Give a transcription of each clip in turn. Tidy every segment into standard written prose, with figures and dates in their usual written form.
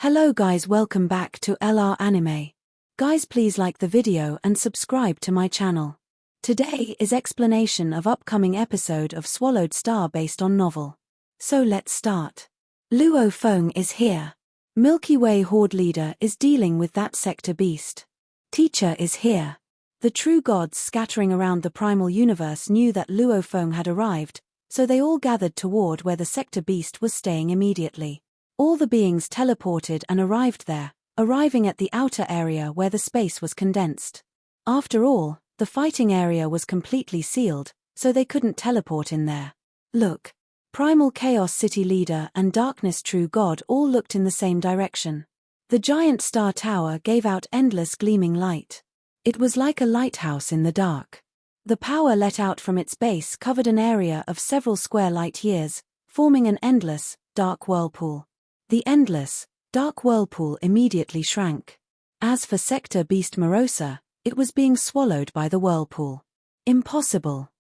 Hello guys, welcome back to LR Anime. Guys, please like the video and subscribe to my channel. Today is explanation of upcoming episode of Swallowed Star based on novel. So let's start. Luo Feng is here. Milky Way Horde leader is dealing with that sector beast. Teacher is here. The true gods scattering around the primal universe knew that Luo Feng had arrived, so they all gathered toward where the sector beast was staying immediately. All the beings teleported and arrived there, arriving at the outer area where the space was condensed. After all, the fighting area was completely sealed, so they couldn't teleport in there. Look. Primal Chaos City Leader and Darkness True God all looked in the same direction. The giant star tower gave out endless gleaming light. It was like a lighthouse in the dark. The power let out from its base covered an area of several square light years, forming an endless, dark whirlpool. The endless, dark whirlpool immediately shrank. As for Sector Beast Morosa, it was being swallowed by the whirlpool. Impossible.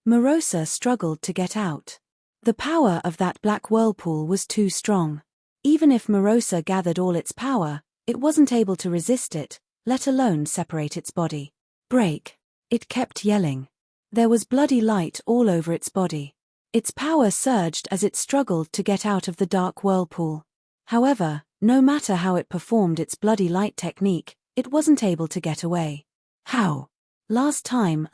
Morosa struggled to get out. The power of that black whirlpool was too strong. Even if Morosa gathered all its power, it wasn't able to resist it, let alone separate its body. Break. It kept yelling. There was bloody light all over its body. Its power surged as it struggled to get out of the dark whirlpool. However, no matter how it performed its bloody light technique, it wasn't able to get away. How? Last time,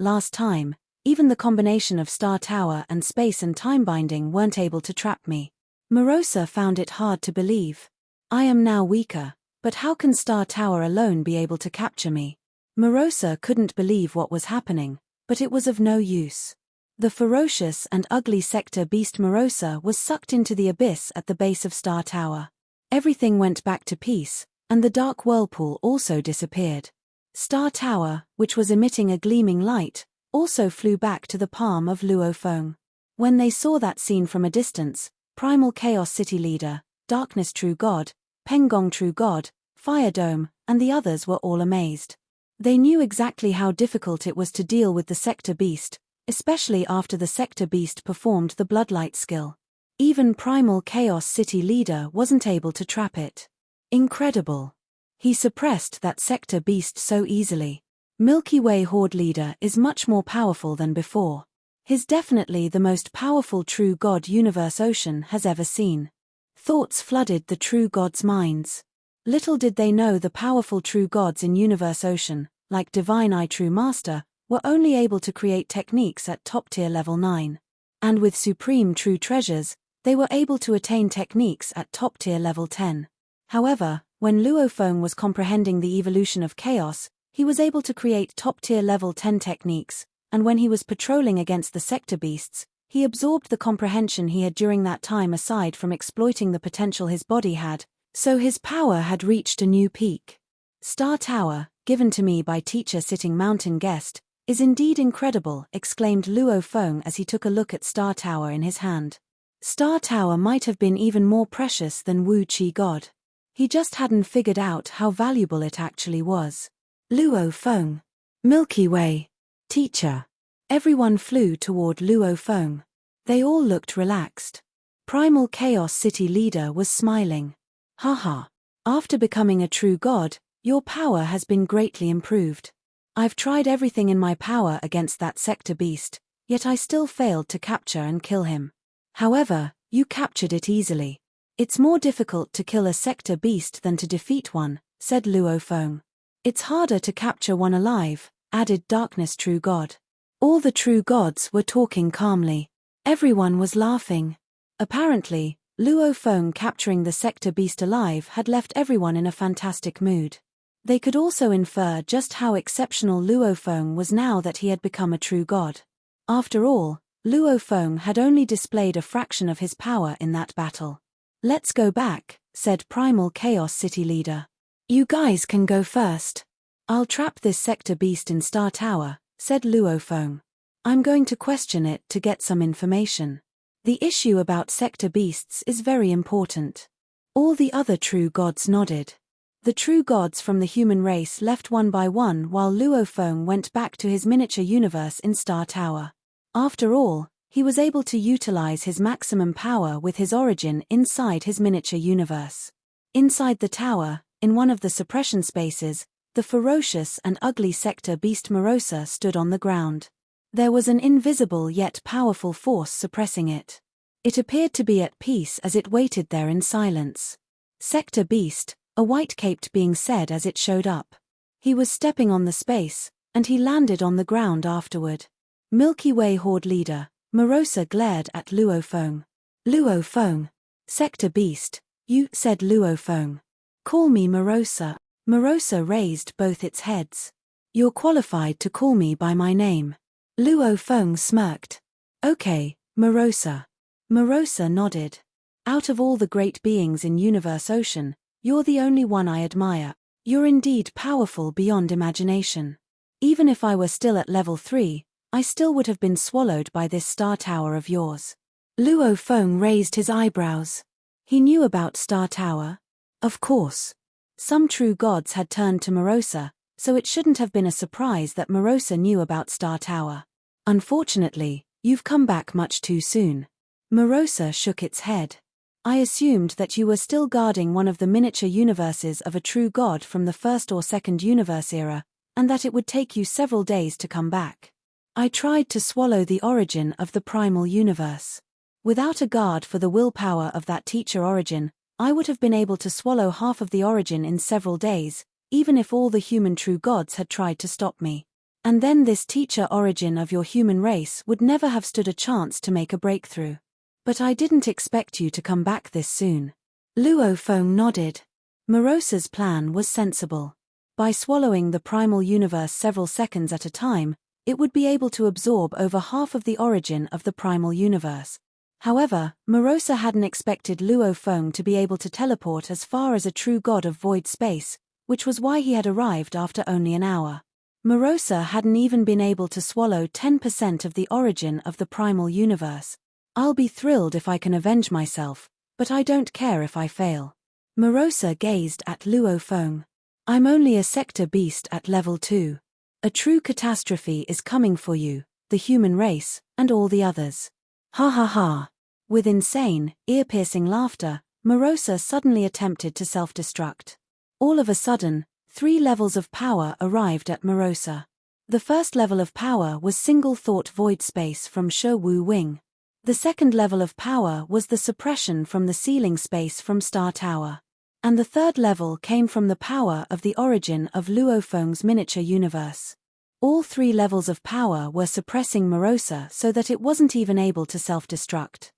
even the combination of Star Tower and space and time binding weren't able to trap me. Morosa found it hard to believe. I am now weaker, but how can Star Tower alone be able to capture me? Morosa couldn't believe what was happening, but it was of no use. The ferocious and ugly sector beast Morosa was sucked into the abyss at the base of Star Tower. Everything went back to peace, and the dark whirlpool also disappeared. Star Tower, which was emitting a gleaming light, also flew back to the palm of Luo Feng. When they saw that scene from a distance, Primal Chaos City Leader, Darkness True God, Pengong True God, Fire Dome, and the others were all amazed. They knew exactly how difficult it was to deal with the sector beast, especially after the sector beast performed the bloodlight skill. Even Primal Chaos City Leader wasn't able to trap it. Incredible. He suppressed that sector beast so easily. Milky Way Horde leader is much more powerful than before. He's definitely the most powerful true god Universe Ocean has ever seen. Thoughts flooded the true gods' minds. Little did they know the powerful true gods in Universe Ocean, like Divine Eye True Master, were only able to create techniques at top tier level 9. And with Supreme True Treasures, they were able to attain techniques at top tier level 10. However, when Luo Feng was comprehending the evolution of chaos, he was able to create top tier level 10 techniques, and when he was patrolling against the sector beasts, he absorbed the comprehension he had during that time aside from exploiting the potential his body had, so his power had reached a new peak. Star Tower, given to me by teacher sitting mountain guest, is indeed incredible, exclaimed Luo Feng as he took a look at Star Tower in his hand. Star Tower might have been even more precious than Wu Chi God. He just hadn't figured out how valuable it actually was. Luo Feng. Milky Way. Teacher. Everyone flew toward Luo Feng. They all looked relaxed. Primal Chaos City Leader was smiling. Haha. After becoming a true god, your power has been greatly improved. I've tried everything in my power against that sector beast, yet I still failed to capture and kill him. However, you captured it easily. It's more difficult to kill a sector beast than to defeat one, said Luo Feng. It's harder to capture one alive, added Darkness True God. All the true gods were talking calmly. Everyone was laughing. Apparently, Luo Feng capturing the sector beast alive had left everyone in a fantastic mood. They could also infer just how exceptional Luo Feng was now that he had become a true god. After all, Luo Feng had only displayed a fraction of his power in that battle. Let's go back, said Primal Chaos City Leader. You guys can go first. I'll trap this sector beast in Star Tower, said Luo Feng. I'm going to question it to get some information. The issue about sector beasts is very important. All the other true gods nodded. The true gods from the human race left one by one while Luo Feng went back to his miniature universe in Star Tower. After all, he was able to utilize his maximum power with his origin inside his miniature universe. Inside the tower, in one of the suppression spaces, the ferocious and ugly sector beast Morosa stood on the ground. There was an invisible yet powerful force suppressing it. It appeared to be at peace as it waited there in silence. Sector beast, a white-caped being said as it showed up. He was stepping on the space, and he landed on the ground afterward. Milky Way Horde leader, Morosa glared at Luo Feng. Luo Feng. Sector beast, you, said Luo Feng. Call me Morosa. Morosa raised both its heads. You're qualified to call me by my name. Luo Feng smirked. Okay, Morosa. Morosa nodded. Out of all the great beings in Universe Ocean, you're the only one I admire. You're indeed powerful beyond imagination. Even if I were still at level 3, I still would have been swallowed by this star tower of yours. Luo Feng raised his eyebrows. He knew about Star Tower. Of course. Some true gods had turned to Morosa, so it shouldn't have been a surprise that Morosa knew about Star Tower. Unfortunately, you've come back much too soon. Morosa shook its head. I assumed that you were still guarding one of the miniature universes of a true god from the first or second universe era, and that it would take you several days to come back. I tried to swallow the origin of the primal universe. Without a guard for the willpower of that teacher origin, I would have been able to swallow half of the origin in several days, even if all the human true gods had tried to stop me. And then this teacher origin of your human race would never have stood a chance to make a breakthrough. But I didn't expect you to come back this soon. Luo Feng nodded. Morosa's plan was sensible. By swallowing the primal universe several seconds at a time, it would be able to absorb over half of the origin of the primal universe. However, Morosa hadn't expected Luo Feng to be able to teleport as far as a true god of void space, which was why he had arrived after only an hour. Morosa hadn't even been able to swallow 10% of the origin of the primal universe. I'll be thrilled if I can avenge myself, but I don't care if I fail. Morosa gazed at Luo Feng. I'm only a sector beast at level 2. A true catastrophe is coming for you, the human race, and all the others. Ha ha ha. With insane, ear-piercing laughter, Morosa suddenly attempted to self-destruct. All of a sudden, 3 levels of power arrived at Morosa. The first level of power was single thought void space from Shi Wu Wing. The second level of power was the suppression from the ceiling space from Star Tower. And the third level came from the power of the origin of Luo Feng's miniature universe. All 3 levels of power were suppressing Morosa so that it wasn't even able to self-destruct.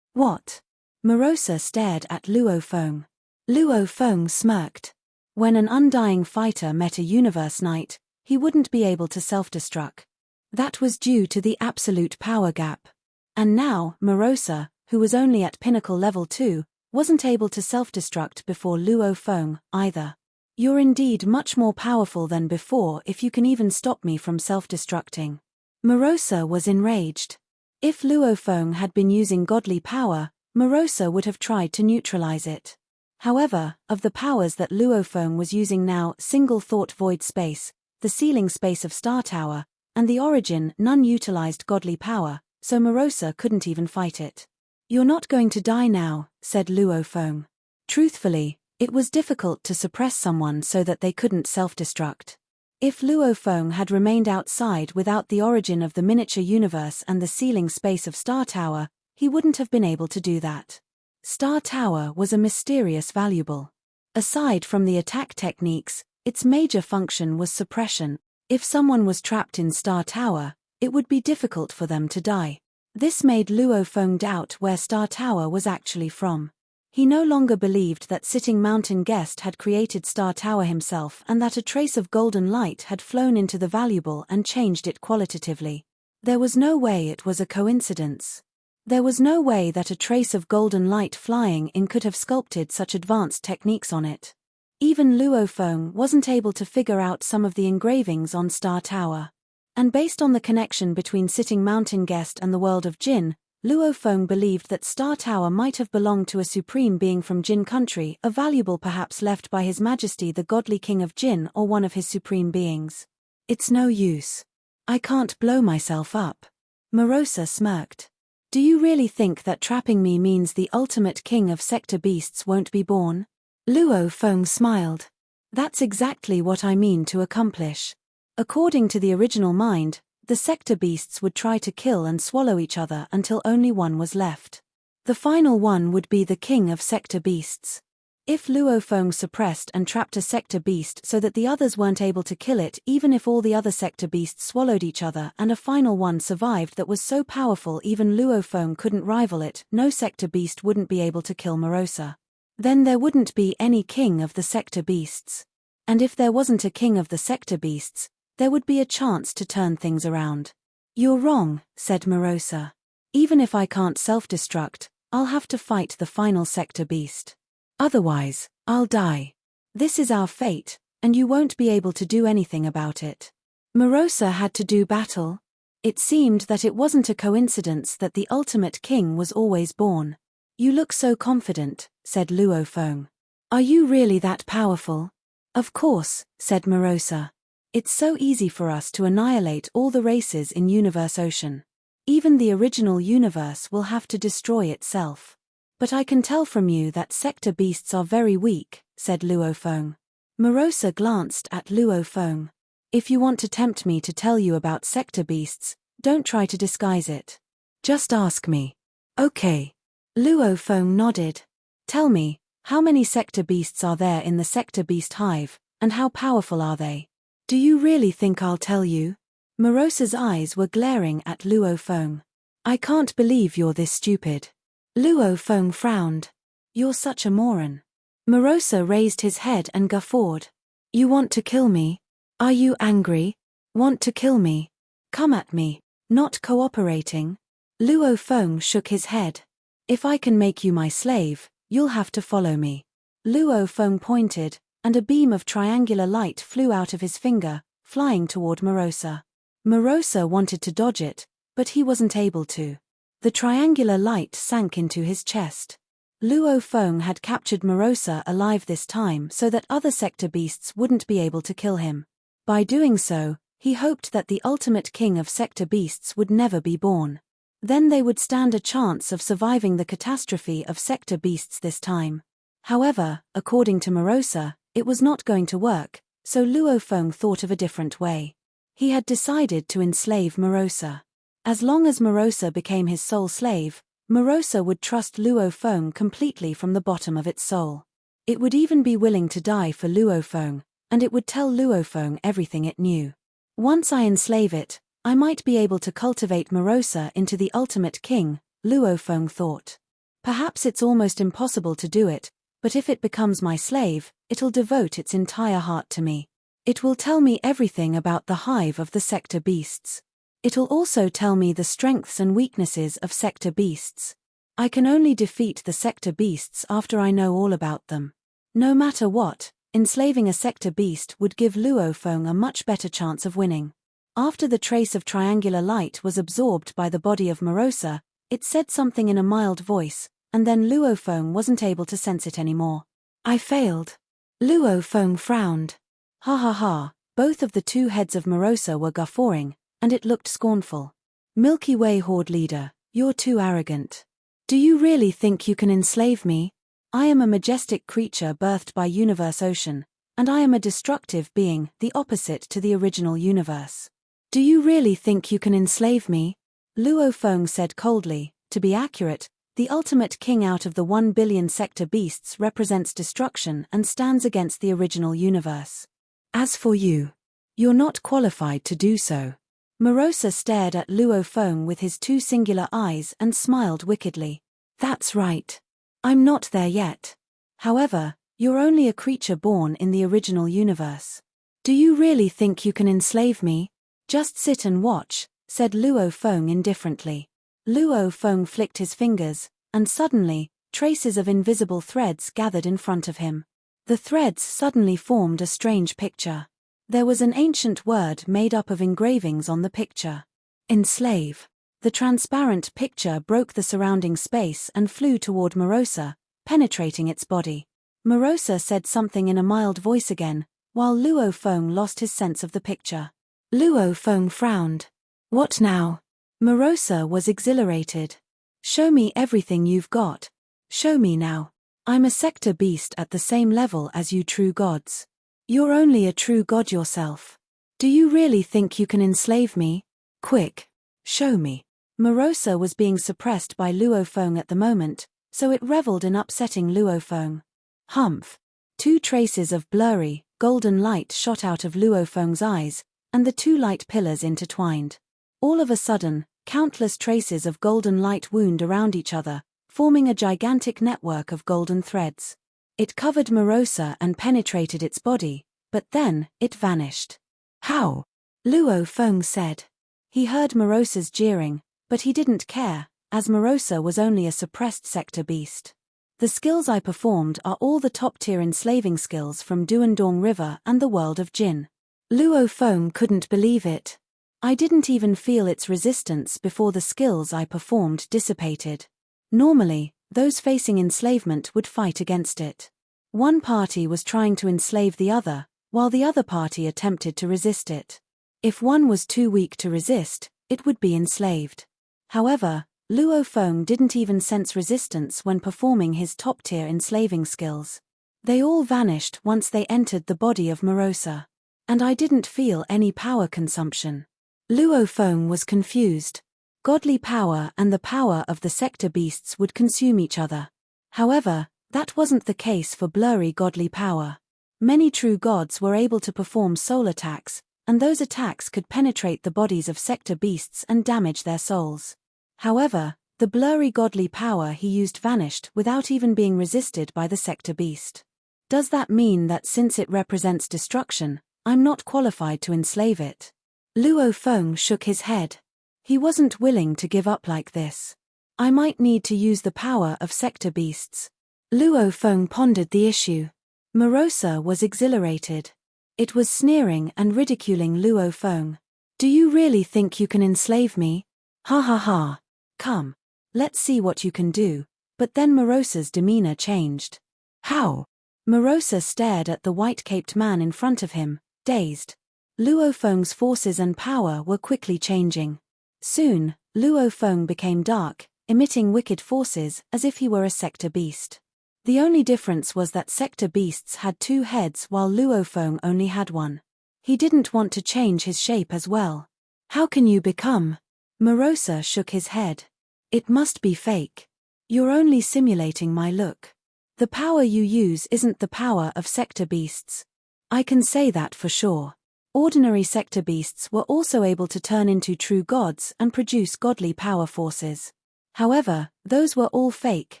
What? Morosa stared at Luo Feng. Luo Feng smirked. When an undying fighter met a universe knight, he wouldn't be able to self-destruct. That was due to the absolute power gap. And now, Morosa, who was only at pinnacle level 2, wasn't able to self-destruct before Luo Feng, either. You're indeed much more powerful than before if you can even stop me from self-destructing. Morosa was enraged. If Luo Feng had been using godly power, Morosa would have tried to neutralize it. However, of the powers that Luo Feng was using now, single thought void space, the ceiling space of Star Tower, and the origin, none utilized godly power, so Morosa couldn't even fight it. You're not going to die now, said Luo Feng. Truthfully, it was difficult to suppress someone so that they couldn't self-destruct. If Luo Feng had remained outside without the origin of the miniature universe and the ceiling space of Star Tower, he wouldn't have been able to do that. Star Tower was a mysterious valuable. Aside from the attack techniques, its major function was suppression. If someone was trapped in Star Tower, it would be difficult for them to die. This made Luo Feng doubt where Star Tower was actually from. He no longer believed that Sitting Mountain Guest had created Star Tower himself and that a trace of golden light had flown into the valuable and changed it qualitatively. There was no way it was a coincidence. There was no way that a trace of golden light flying in could have sculpted such advanced techniques on it. Even Luo Feng wasn't able to figure out some of the engravings on Star Tower. And based on the connection between Sitting Mountain Guest and the world of Jinn, Luo Feng believed that Star Tower might have belonged to a supreme being from Jinn country, a valuable perhaps left by His Majesty the Godly King of Jinn or one of his supreme beings. It's no use. I can't blow myself up. Morosa smirked. Do you really think that trapping me means the ultimate king of sector beasts won't be born? Luo Feng smiled. That's exactly what I mean to accomplish. According to the original mind, the sector beasts would try to kill and swallow each other until only one was left. The final one would be the king of sector beasts. If Luo Feng suppressed and trapped a sector beast so that the others weren't able to kill it, even if all the other sector beasts swallowed each other and a final one survived that was so powerful even Luo Feng couldn't rival it, no sector beast wouldn't be able to kill Morosa. Then there wouldn't be any king of the sector beasts. And if there wasn't a king of the sector beasts, there would be a chance to turn things around. You're wrong, said Morosa. Even if I can't self-destruct, I'll have to fight the final sector beast. Otherwise, I'll die. This is our fate, and you won't be able to do anything about it. Morosa had to do battle. It seemed that it wasn't a coincidence that the ultimate king was always born. You look so confident, said Luo Feng. Are you really that powerful? Of course, said Morosa. It's so easy for us to annihilate all the races in Universe Ocean. Even the original universe will have to destroy itself. But I can tell from you that sector beasts are very weak, said Luo Feng. Morosa glanced at Luo Feng. If you want to tempt me to tell you about sector beasts, don't try to disguise it. Just ask me. Okay. Luo Feng nodded. Tell me, how many sector beasts are there in the sector beast hive, and how powerful are they? Do you really think I'll tell you? Morosa's eyes were glaring at Luo Feng. I can't believe you're this stupid. Luo Feng frowned. You're such a moron. Morosa raised his head and guffawed. You want to kill me? Are you angry? Want to kill me? Come at me. Not cooperating? Luo Feng shook his head. If I can make you my slave, you'll have to follow me. Luo Feng pointed, and a beam of triangular light flew out of his finger, flying toward Morosa. Morosa wanted to dodge it, but he wasn't able to. The triangular light sank into his chest. Luo Feng had captured Morosa alive this time so that other sector beasts wouldn't be able to kill him. By doing so, he hoped that the ultimate king of sector beasts would never be born. Then they would stand a chance of surviving the catastrophe of sector beasts this time. However, according to Morosa, it was not going to work, so Luo Feng thought of a different way. He had decided to enslave Morosa. As long as Morosa became his sole slave, Morosa would trust Luo Feng completely from the bottom of its soul. It would even be willing to die for Luo Feng, and it would tell Luo Feng everything it knew. Once I enslave it, I might be able to cultivate Morosa into the ultimate king, Luo Feng thought. Perhaps it's almost impossible to do it, but if it becomes my slave, it'll devote its entire heart to me. It will tell me everything about the hive of the sector beasts. It'll also tell me the strengths and weaknesses of sector beasts. I can only defeat the sector beasts after I know all about them. No matter what, enslaving a sector beast would give Luo Feng a much better chance of winning. After the trace of triangular light was absorbed by the body of Morosa, it said something in a mild voice, and then Luo Feng wasn't able to sense it anymore. I failed. Luo Feng frowned. Ha ha ha, both of the two heads of Morosa were guffawing, and it looked scornful. Milky Way Horde leader, you're too arrogant. Do you really think you can enslave me? I am a majestic creature birthed by Universe Ocean, and I am a destructive being, the opposite to the original universe. Do you really think you can enslave me? Luo Feng said coldly. To be accurate, the ultimate king out of the 1 billion sector beasts represents destruction and stands against the original universe. As for you, you're not qualified to do so. Morosa stared at Luo Feng with his two singular eyes and smiled wickedly. That's right. I'm not there yet. However, you're only a creature born in the original universe. Do you really think you can enslave me? Just sit and watch, said Luo Feng indifferently. Luo Feng flicked his fingers, and suddenly, traces of invisible threads gathered in front of him. The threads suddenly formed a strange picture. There was an ancient word made up of engravings on the picture. Enslave. The transparent picture broke the surrounding space and flew toward Morosa, penetrating its body. Morosa said something in a mild voice again, while Luo Feng lost his sense of the picture. Luo Feng frowned. What now? Morosa was exhilarated. Show me everything you've got. Show me now. I'm a sector beast at the same level as you true gods. You're only a true god yourself. Do you really think you can enslave me? Quick, show me. Morosa was being suppressed by Luofeng at the moment, so it reveled in upsetting Luofeng. Humph. 2 traces of blurry, golden light shot out of Luofeng's eyes, and the 2 light pillars intertwined. All of a sudden, countless traces of golden light wound around each other, forming a gigantic network of golden threads. It covered Morosa and penetrated its body, but then, it vanished. How? Luofeng said. He heard Morosa's jeering, but he didn't care, as Morosa was only a suppressed sector beast. The skills I performed are all the top-tier enslaving skills from Duandong River and the world of Jin. Luofeng couldn't believe it. I didn't even feel its resistance before the skills I performed dissipated. Normally, those facing enslavement would fight against it. One party was trying to enslave the other, while the other party attempted to resist it. If one was too weak to resist, it would be enslaved. However, Luofeng didn't even sense resistance when performing his top-tier enslaving skills. They all vanished once they entered the body of Morosa. And I didn't feel any power consumption. Luofeng was confused. Godly power and the power of the sector beasts would consume each other. However, that wasn't the case for blurry godly power. Many true gods were able to perform soul attacks, and those attacks could penetrate the bodies of sector beasts and damage their souls. However, the blurry godly power he used vanished without even being resisted by the sector beast. Does that mean that since it represents destruction, I'm not qualified to enslave it? Luofeng shook his head. He wasn't willing to give up like this. I might need to use the power of sector beasts. Luofeng pondered the issue. Morosa was exhilarated. It was sneering and ridiculing Luofeng. Do you really think you can enslave me? Ha ha ha. Come. Let's see what you can do. But then Morosa's demeanor changed. How? Morosa stared at the white-caped man in front of him, dazed. Luofeng's forces and power were quickly changing. Soon, Luofeng became dark, emitting wicked forces as if he were a sector beast. The only difference was that sector beasts had 2 heads while Luofeng only had 1. He didn't want to change his shape as well. How can you become? Morosa shook his head. It must be fake. You're only simulating my look. The power you use isn't the power of sector beasts. I can say that for sure. Ordinary sector beasts were also able to turn into true gods and produce godly power forces. However, those were all fake,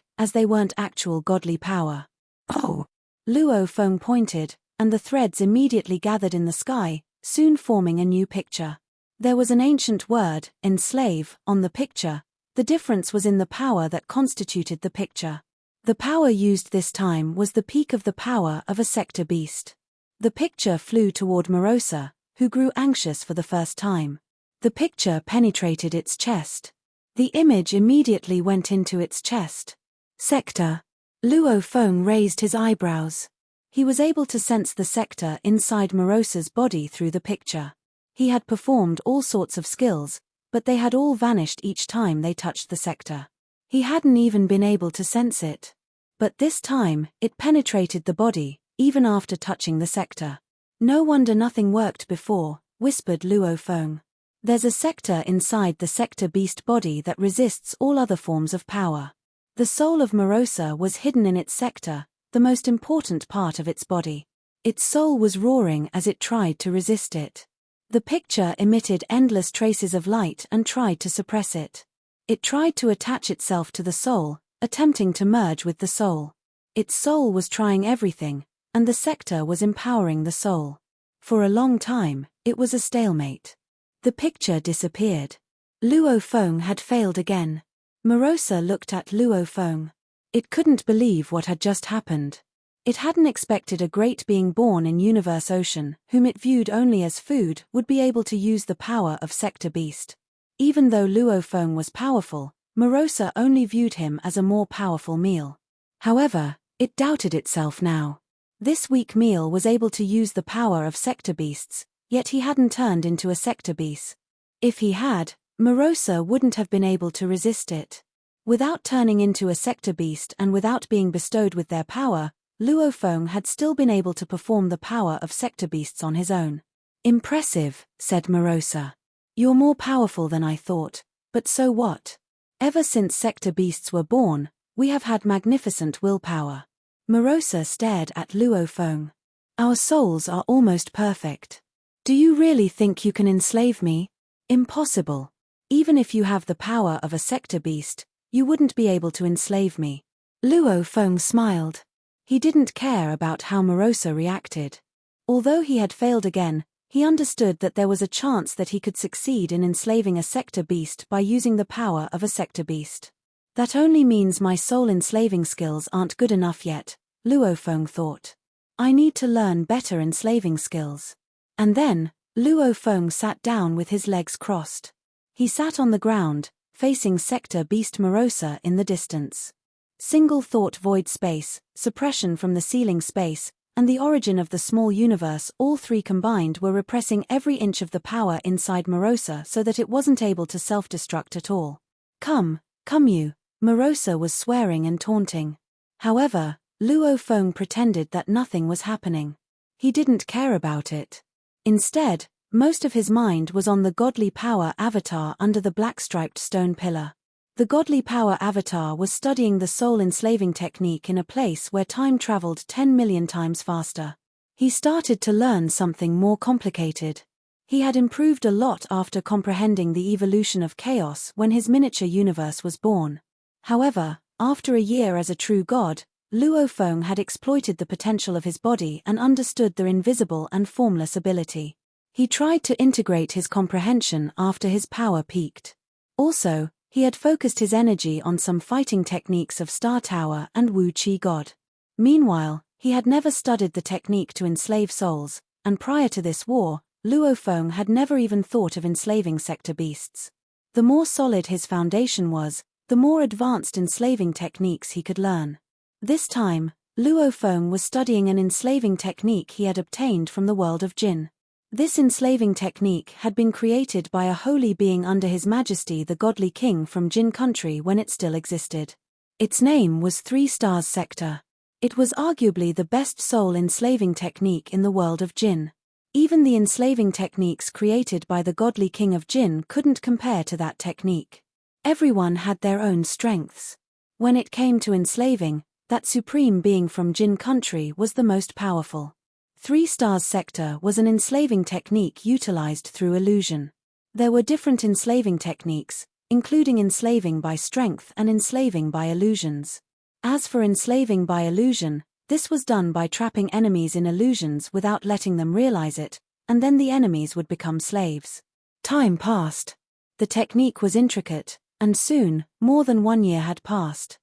as they weren't actual godly power. Oh! Luofeng pointed, and the threads immediately gathered in the sky, soon forming a new picture. There was an ancient word, enslave, on the picture. The difference was in the power that constituted the picture. The power used this time was the peak of the power of a sector beast. The picture flew toward Morosa, who grew anxious for the first time. The picture penetrated its chest. The image immediately went into its chest. Sector. Luofeng raised his eyebrows. He was able to sense the sector inside Morosa's body through the picture. He had performed all sorts of skills, but they had all vanished each time they touched the sector. He hadn't even been able to sense it. But this time, it penetrated the body, even after touching the sector. No wonder nothing worked before, whispered Luofeng. There's a sector inside the sector beast body that resists all other forms of power. The soul of Morosa was hidden in its sector, the most important part of its body. Its soul was roaring as it tried to resist it. The picture emitted endless traces of light and tried to suppress it. It tried to attach itself to the soul, attempting to merge with the soul. Its soul was trying everything, and the sector was empowering the soul. For a long time, it was a stalemate. The picture disappeared. Luofeng had failed again. Morosa looked at Luofeng. It couldn't believe what had just happened. It hadn't expected a great being born in Universe Ocean, whom it viewed only as food, would be able to use the power of Sector Beast. Even though Luofeng was powerful, Morosa only viewed him as a more powerful meal. However, it doubted itself now. This weak meal was able to use the power of Sector Beasts, yet he hadn't turned into a Sector Beast. If he had, Morosa wouldn't have been able to resist it. Without turning into a sector beast and without being bestowed with their power, Luo Feng had still been able to perform the power of sector beasts on his own. Impressive, said Morosa. You're more powerful than I thought, but so what? Ever since sector beasts were born, we have had magnificent willpower. Morosa stared at Luo Feng. Our souls are almost perfect. Do you really think you can enslave me? Impossible. Even if you have the power of a sector beast, you wouldn't be able to enslave me. Luo Feng smiled. He didn't care about how Morosa reacted. Although he had failed again, he understood that there was a chance that he could succeed in enslaving a sector beast by using the power of a sector beast. That only means my soul enslaving skills aren't good enough yet, Luo Feng thought. I need to learn better enslaving skills. And then, Luo Feng sat down with his legs crossed. He sat on the ground, facing sector beast Morosa in the distance. Single thought void space, suppression from the ceiling space, and the origin of the small universe, all three combined were repressing every inch of the power inside Morosa so that it wasn't able to self-destruct at all. Come you, Morosa was swearing and taunting. However, Luo Feng pretended that nothing was happening. He didn't care about it. Instead, most of his mind was on the godly power avatar under the black-striped stone pillar. The godly power avatar was studying the soul enslaving technique in a place where time traveled 10 million times faster. He started to learn something more complicated. He had improved a lot after comprehending the evolution of chaos when his miniature universe was born. However, after a year as a true god, Luo Feng had exploited the potential of his body and understood the invisible and formless ability. He tried to integrate his comprehension after his power peaked. Also, he had focused his energy on some fighting techniques of Star Tower and Wu Qi God. Meanwhile, he had never studied the technique to enslave souls, and prior to this war, Luo Feng had never even thought of enslaving sector beasts. The more solid his foundation was, the more advanced enslaving techniques he could learn. This time, Luo Feng was studying an enslaving technique he had obtained from the world of Jin. This enslaving technique had been created by a holy being under His Majesty the Godly King from Jin country when it still existed. Its name was 3 Stars Sector. It was arguably the best soul enslaving technique in the world of Jin. Even the enslaving techniques created by the Godly King of Jin couldn't compare to that technique. Everyone had their own strengths. When it came to enslaving, that supreme being from Jin country was the most powerful. 3 Stars Sector was an enslaving technique utilized through illusion. There were different enslaving techniques, including enslaving by strength and enslaving by illusions. As for enslaving by illusion, this was done by trapping enemies in illusions without letting them realize it, and then the enemies would become slaves. Time passed. The technique was intricate, and soon, more than 1 year had passed.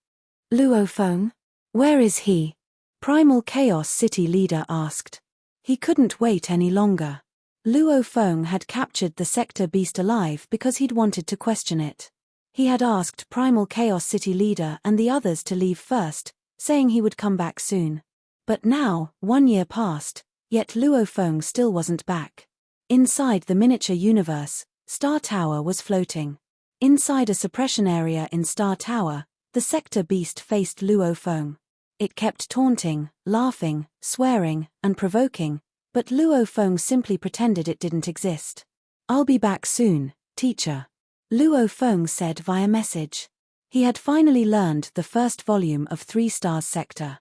Luo Feng? Where is he? Primal Chaos City leader asked. He couldn't wait any longer. Luo Feng had captured the sector beast alive because he'd wanted to question it. He had asked Primal Chaos City leader and the others to leave first, saying he would come back soon. But now, 1 year passed, yet Luo Feng still wasn't back. Inside the miniature universe, Star Tower was floating. Inside a suppression area in Star Tower, the sector beast faced Luo Feng. It kept taunting, laughing, swearing, and provoking, but Luo Feng simply pretended it didn't exist. I'll be back soon, teacher. Luo Feng said via message. He had finally learned the first volume of 3 Stars Sector.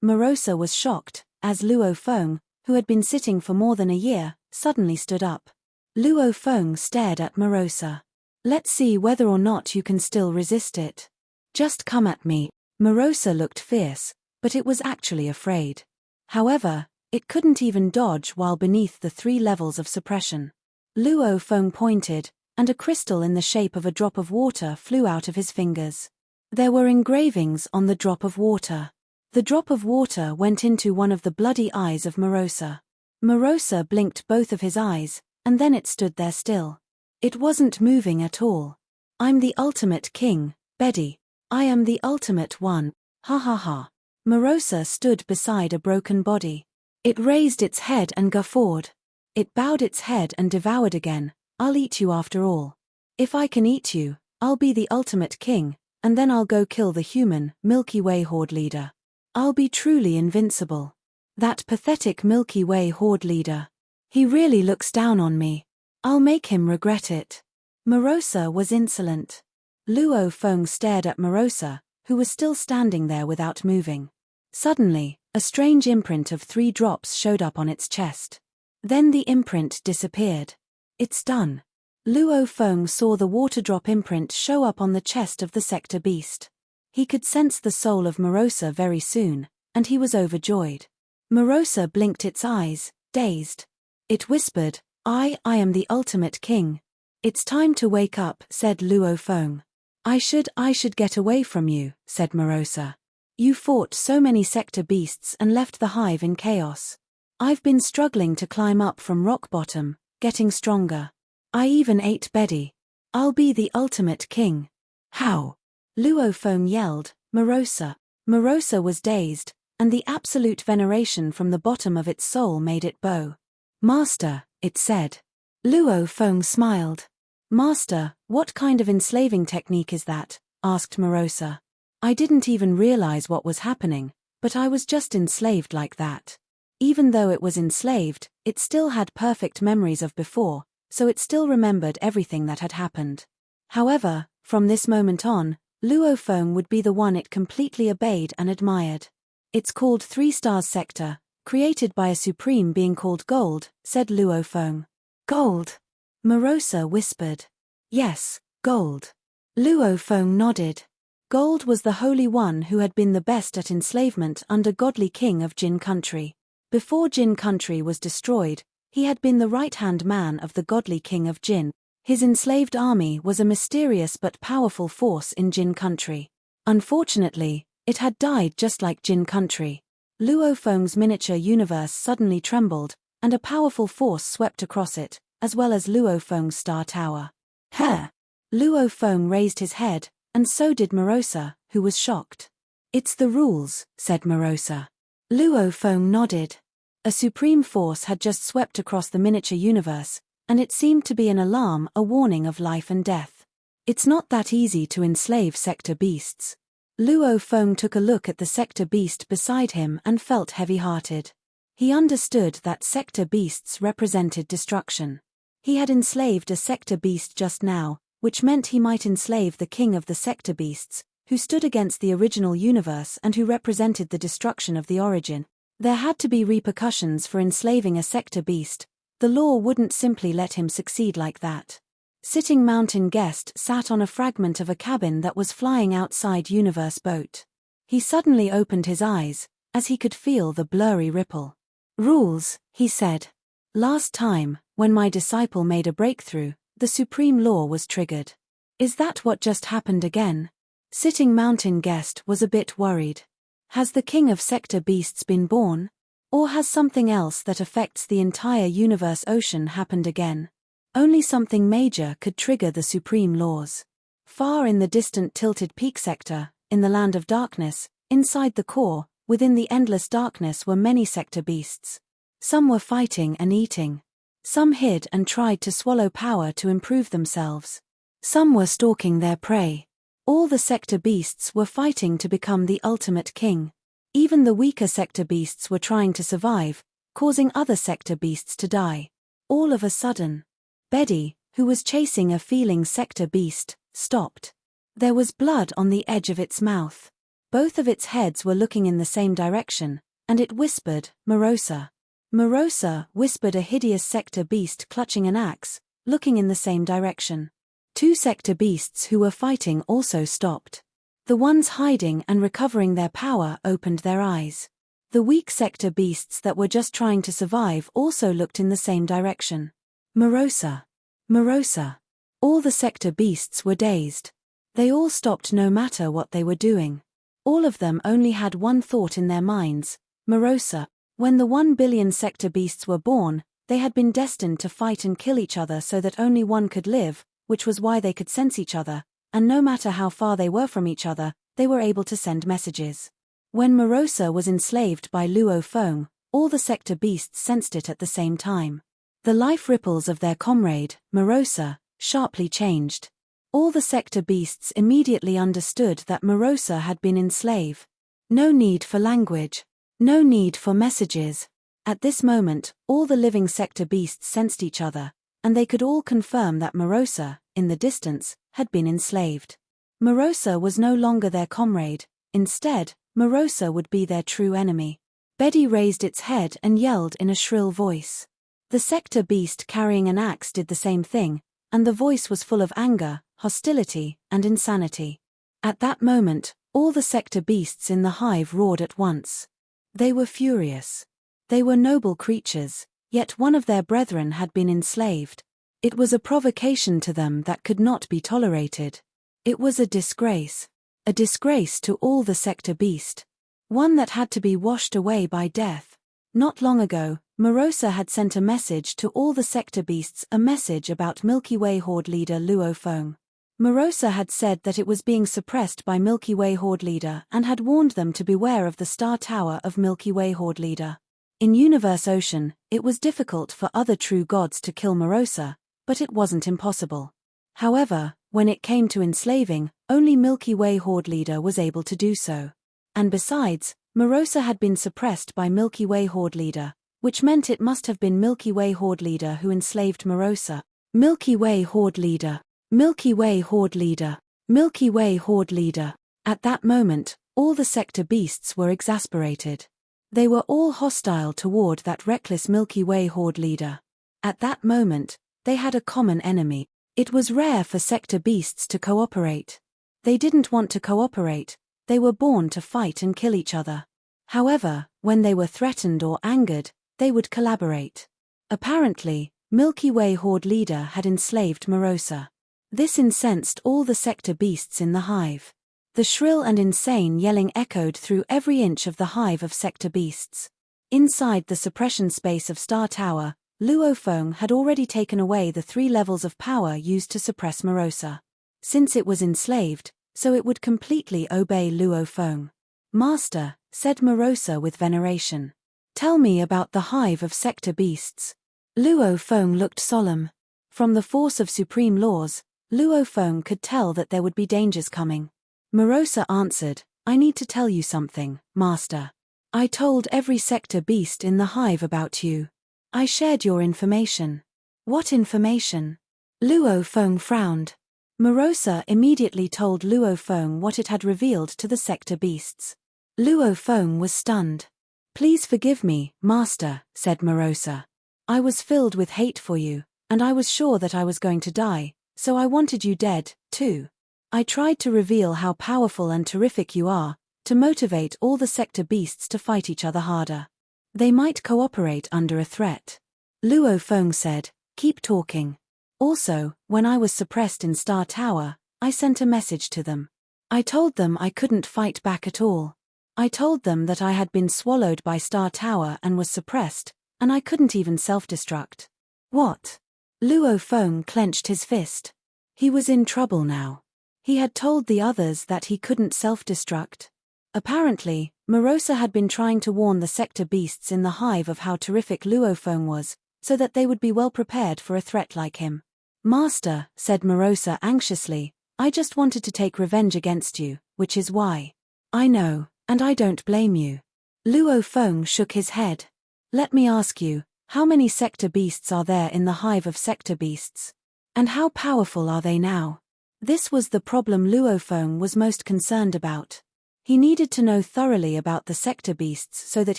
Morosa was shocked, as Luo Feng, who had been sitting for more than a year, suddenly stood up. Luo Feng stared at Morosa. Let's see whether or not you can still resist it. Just come at me. Morosa looked fierce, but it was actually afraid. However, it couldn't even dodge while beneath the 3 levels of suppression. Luo Feng pointed, and a crystal in the shape of a drop of water flew out of his fingers. There were engravings on the drop of water. The drop of water went into one of the bloody eyes of Morosa. Morosa blinked both of his eyes, and then it stood there still. It wasn't moving at all. I'm the ultimate king, Betty. I am the ultimate one, ha ha ha. Morosa stood beside a broken body. It raised its head and guffawed. It bowed its head and devoured again. I'll eat you after all. If I can eat you, I'll be the ultimate king, and then I'll go kill the human, Milky Way horde leader. I'll be truly invincible. That pathetic Milky Way horde leader. He really looks down on me. I'll make him regret it." Morosa was insolent. Luo Feng stared at Morosa, who was still standing there without moving. Suddenly, a strange imprint of 3 drops showed up on its chest. Then the imprint disappeared. "It's done." Luo Feng saw the water drop imprint show up on the chest of the sector beast. He could sense the soul of Morosa very soon, and he was overjoyed. Morosa blinked its eyes, dazed. It whispered, I am the ultimate king." "It's time to wake up," said Luo Feng. I should get away from you," said Morosa. "You fought so many sector beasts and left the hive in chaos. I've been struggling to climb up from rock bottom, getting stronger. I even ate Betty. I'll be the ultimate king." "How?" Luo Feng yelled, "Morosa." Morosa was dazed, and the absolute veneration from the bottom of its soul made it bow. "Master," it said. Luo Feng smiled. "Master, what kind of enslaving technique is that?" asked Morosa. "I didn't even realize what was happening, but I was just enslaved like that." Even though it was enslaved, it still had perfect memories of before, so it still remembered everything that had happened. However, from this moment on, Luo Feng would be the one it completely obeyed and admired. "It's called 3 Stars Sector, created by a supreme being called Gold," said Luo Feng. "Gold?" Morosa whispered. "Yes, Gold." Luo Feng nodded. Gold was the Holy One who had been the best at enslavement under Godly King of Jin Country. Before Jin Country was destroyed, he had been the right-hand man of the Godly King of Jin. His enslaved army was a mysterious but powerful force in Jin Country. Unfortunately, it had died just like Jin Country. Luo Feng's miniature universe suddenly trembled, and a powerful force swept across it, as well as Luo Feng's star tower. "Huh!" Luo Feng raised his head, and so did Morosa, who was shocked. "It's the rules," said Morosa. Luo Feng nodded. A supreme force had just swept across the miniature universe, and it seemed to be an alarm, a warning of life and death. "It's not that easy to enslave sector beasts." Luo Feng took a look at the sector beast beside him and felt heavy-hearted. He understood that sector beasts represented destruction. He had enslaved a sector beast just now, which meant he might enslave the king of the sector beasts, who stood against the original universe and who represented the destruction of the origin. There had to be repercussions for enslaving a sector beast. The law wouldn't simply let him succeed like that. Sitting Mountain Guest sat on a fragment of a cabin that was flying outside Universe Boat. He suddenly opened his eyes, as he could feel the blurry ripple. "Rules," he said. "Last time, when my disciple made a breakthrough, the supreme law was triggered. Is that what just happened again?" Sitting Mountain Guest was a bit worried. Has the king of sector beasts been born? Or has something else that affects the entire universe ocean happened again? Only something major could trigger the supreme laws. Far in the distant Tilted Peak sector, in the land of darkness, inside the core, within the endless darkness were many sector beasts. Some were fighting and eating. Some hid and tried to swallow power to improve themselves. Some were stalking their prey. All the sector beasts were fighting to become the ultimate king. Even the weaker sector beasts were trying to survive, causing other sector beasts to die. All of a sudden, Betty, who was chasing a feeling sector beast, stopped. There was blood on the edge of its mouth. Both of its heads were looking in the same direction, and it whispered, "Morosa." "Morosa," whispered a hideous sector beast clutching an axe, looking in the same direction. 2 sector beasts who were fighting also stopped. The ones hiding and recovering their power opened their eyes. The weak sector beasts that were just trying to survive also looked in the same direction. "Morosa. Morosa." All the sector beasts were dazed. They all stopped no matter what they were doing. All of them only had one thought in their minds, Morosa. When the 1 billion sector beasts were born, they had been destined to fight and kill each other so that only one could live, which was why they could sense each other, and no matter how far they were from each other, they were able to send messages. When Morosa was enslaved by Luo Feng, all the sector beasts sensed it at the same time. The life ripples of their comrade, Morosa, sharply changed. All the sector beasts immediately understood that Morosa had been enslaved. No need for language. No need for messages. At this moment, all the living sector beasts sensed each other, and they could all confirm that Morosa, in the distance, had been enslaved. Morosa was no longer their comrade. Instead, Morosa would be their true enemy. Bedi raised its head and yelled in a shrill voice. The sector beast carrying an axe did the same thing, and the voice was full of anger, hostility, and insanity. At that moment, all the sector beasts in the hive roared at once. They were furious. They were noble creatures, yet one of their brethren had been enslaved. It was a provocation to them that could not be tolerated. It was a disgrace. A disgrace to all the sector beast. One that had to be washed away by death. Not long ago, Morosa had sent a message to all the sector beasts, a message about Milky Way Horde leader Luo Feng. Morosa had said that it was being suppressed by Milky Way Horde leader and had warned them to beware of the star tower of Milky Way Horde leader. In Universe Ocean, it was difficult for other true gods to kill Morosa, but it wasn't impossible. However, when it came to enslaving, only Milky Way Horde leader was able to do so. And besides, Morosa had been suppressed by Milky Way Horde leader, which meant it must have been Milky Way Horde leader who enslaved Morosa. Milky Way Horde leader. Milky Way Horde leader. Milky Way Horde leader. At that moment, all the sector beasts were exasperated. They were all hostile toward that reckless Milky Way Horde leader. At that moment, they had a common enemy. It was rare for sector beasts to cooperate. They didn't want to cooperate. They were born to fight and kill each other. However, when they were threatened or angered, they would collaborate. Apparently, Milky Way Horde leader had enslaved Morosa. This incensed all the sector beasts in the hive. The shrill and insane yelling echoed through every inch of the hive of sector beasts. Inside the suppression space of Star Tower, Luo Feng had already taken away the 3 levels of power used to suppress Morosa. Since it was enslaved, so it would completely obey Luo Feng. Master, said Morosa with veneration. Tell me about the hive of sector beasts. Luo Feng looked solemn. From the force of supreme laws, Luo Feng could tell that there would be dangers coming. Morosa answered, I need to tell you something, Master. I told every sector beast in the hive about you. I shared your information. What information? Luo Feng frowned. Morosa immediately told Luo Feng what it had revealed to the sector beasts. Luo Feng was stunned. Please forgive me, Master, said Morosa. I was filled with hate for you, and I was sure that I was going to die, so I wanted you dead, too. I tried to reveal how powerful and terrific you are, to motivate all the sector beasts to fight each other harder. They might cooperate under a threat. Luo Feng said, keep talking. Also, when I was suppressed in Star Tower, I sent a message to them. I told them I couldn't fight back at all. I told them that I had been swallowed by Star Tower and was suppressed, and I couldn't even self-destruct. What? Luo Feng clenched his fist. He was in trouble now. He had told the others that he couldn't self-destruct. Apparently, Morosa had been trying to warn the sector beasts in the hive of how terrific Luo Feng was, so that they would be well prepared for a threat like him. Master, said Morosa anxiously, I just wanted to take revenge against you, which is why. I know, and I don't blame you. Luo Feng shook his head. Let me ask you, how many sector beasts are there in the hive of sector beasts? And how powerful are they now? This was the problem Luo Feng was most concerned about. He needed to know thoroughly about the sector beasts so that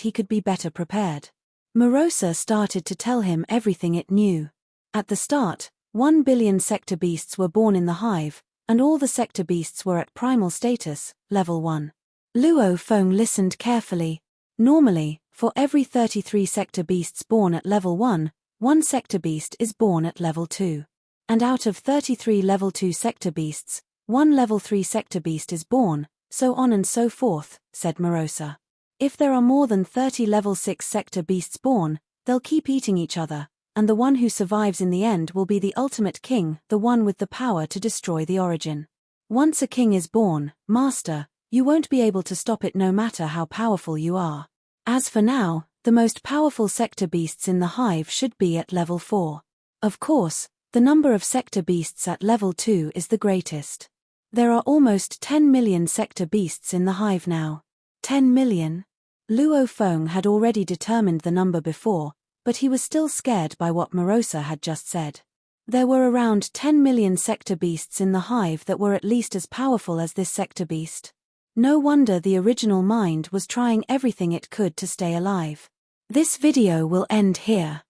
he could be better prepared. Morosa started to tell him everything it knew. At the start, 1 billion sector beasts were born in the hive, and all the sector beasts were at primal status, level 1. Luo Feng listened carefully. Normally, for every 33 sector beasts born at level 1, 1 sector beast is born at level 2. And out of 33 level 2 sector beasts, 1 level 3 sector beast is born, so on and so forth, said Morosa. If there are more than 30 level 6 sector beasts born, they'll keep eating each other, and the one who survives in the end will be the ultimate king, the one with the power to destroy the origin. Once a king is born, Master, you won't be able to stop it no matter how powerful you are. As for now, the most powerful sector beasts in the hive should be at level 4. Of course, The number of sector beasts at level 2 is the greatest. There are almost 10 million sector beasts in the hive now. 10 million? Luo Feng had already determined the number before, but he was still scared by what Morosa had just said. There were around 10 million sector beasts in the hive that were at least as powerful as this sector beast. No wonder the original mind was trying everything it could to stay alive. This video will end here.